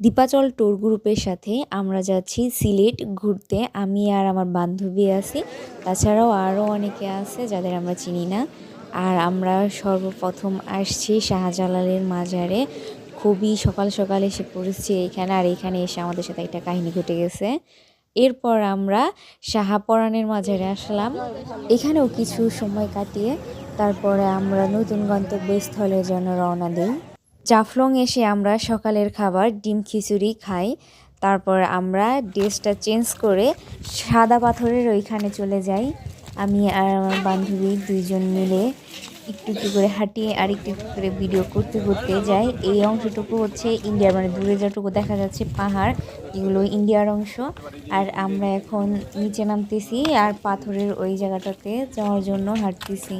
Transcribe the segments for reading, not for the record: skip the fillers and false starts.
দীপাচল tour গ্রুপের সাথে আমরা যাচ্ছি সিলেট ঘুরতে। আমি আর আমার বান্ধবী আছি, তাছাড়াও আরও অনেকে আছে যাদের আমরা চিনি না। আর আমরা সর্বপ্রথম আসছি শাহজালালের মাজারে। খুবই সকাল সকাল এসে পড়েছি এখানে, আর এখানে এসে আমাদের সাথে একটা কাহিনী ঘটে গেছে। এরপর আমরা শাহপরানের মাজারে আসলাম, এখানেও কিছু সময় কাটিয়ে তারপরে আমরা নতুন গন্তব্যস্থলের জন্য রওনা দিই। জাফলং এসে আমরা সকালের খাবার ডিম খিচুড়ি খাই। তারপর আমরা ড্রেসটা চেঞ্জ করে সাদা পাথরের ওইখানে চলে যাই। আমি আর আমার বান্ধবী দুইজন মিলে একটু একটু করে হাঁটিয়ে আর একটু একটু করে ভিডিও করতে করতে যাই। এই অংশটুকু হচ্ছে ইন্ডিয়ার, মানে দূরে যতটুকু দেখা যাচ্ছে পাহাড়, এগুলো ইন্ডিয়ার অংশ। আর আমরা এখন নিচে নামতেছি আর পাথরের ওই জায়গাটাতে যাওয়ার জন্য হাঁটতেছি।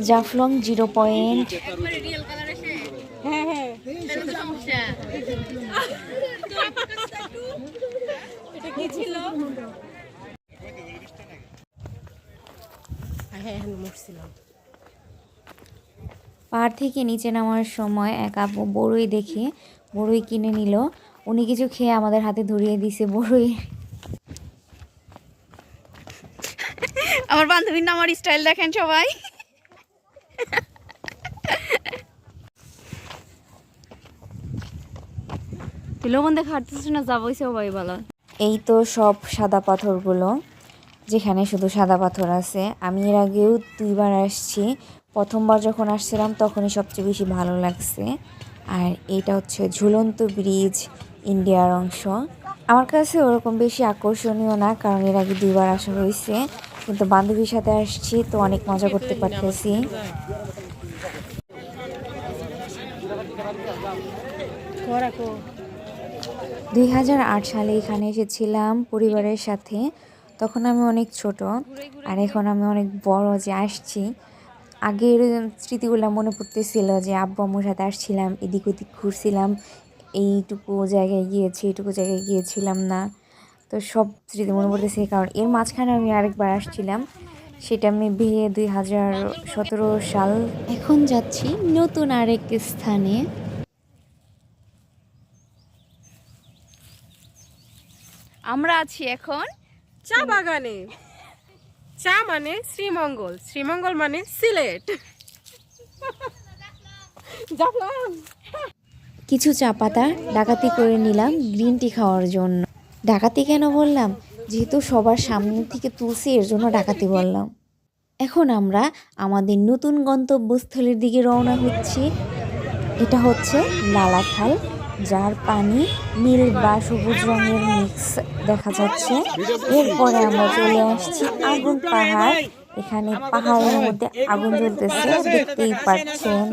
জাফলং 0 পয়েন্ট। পাহাড় থেকে নিচে নামার সময় এক আপু বড়ই দেখে বড়ই কিনে নিল। উনি কিছু খেয়ে আমাদের হাতে ধরিয়ে দিছে বড়ই। আমার বান্ধবীর নামার স্টাইল দেখেন সবাই। লবণ দেখে হাঁটতেছ না, যাবো সবাই বলো। এই তো সব সাদা পাথরগুলো, যেখানে শুধু সাদা পাথর আছে। আমি এর আগেও 2বার আসছি। প্রথমবার যখন আসছিলাম তখনই সবচেয়ে বেশি ভালো লাগছে। আর এইটা হচ্ছে ঝুলন্ত ব্রিজ, ইন্ডিয়ার অংশ। আমার কাছে ওরকম বেশি আকর্ষণীয় না, কারণ এর আগে 2বার আসা হয়েছে, কিন্তু বান্ধবীর সাথে আসছি তো অনেক মজা করতে পারতেছি। 2008 সালে এখানে এসেছিলাম পরিবারের সাথে, তখন আমি অনেক ছোট। আর এখন আমি অনেক বড় যে আসছি। আগের স্মৃতিগুলো মনে পড়তেছিল যে আব্বু আম্মুর সাথে আসছিলাম, এদিক ওদিক ঘুরছিলাম, এইটুকু জায়গায় গিয়েছি, এইটুকু জায়গায় গিয়েছিলাম না। তো সব স্মৃতি মনে পড়তেছে, কারণ এর মাঝখানে আমি আরেকবার আসছিলাম, সেটা আমি 2017 সাল। এখন যাচ্ছি নতুন আরেক স্থানে। আমরা আছি এখন চা বাগানে। চা মানে শ্রীমঙ্গল, শ্রীমঙ্গল মানে সিলেট। কিছু চা পাতা ডাকাতি করে নিলাম গ্রিন টি খাওয়ার জন্য। ডাকাতি কেন বললাম, যেহেতু সবার সামনে থেকে তুলছি এর জন্য ডাকাতি বললাম। এখন আমরা আমাদের নতুন গন্তব্যস্থলের দিকে রওনা হচ্ছি। এটা হচ্ছে লালাখাল, যার পানি নীল বা সবুজ রঙের মিক্স দেখা যাচ্ছে। এরপরে আমরা চলে আসছি আগুন পাহাড়। এখানে পাহাড়ের মধ্যে আগুন জ্বলতেছে, দেখতেই পাচ্ছেন।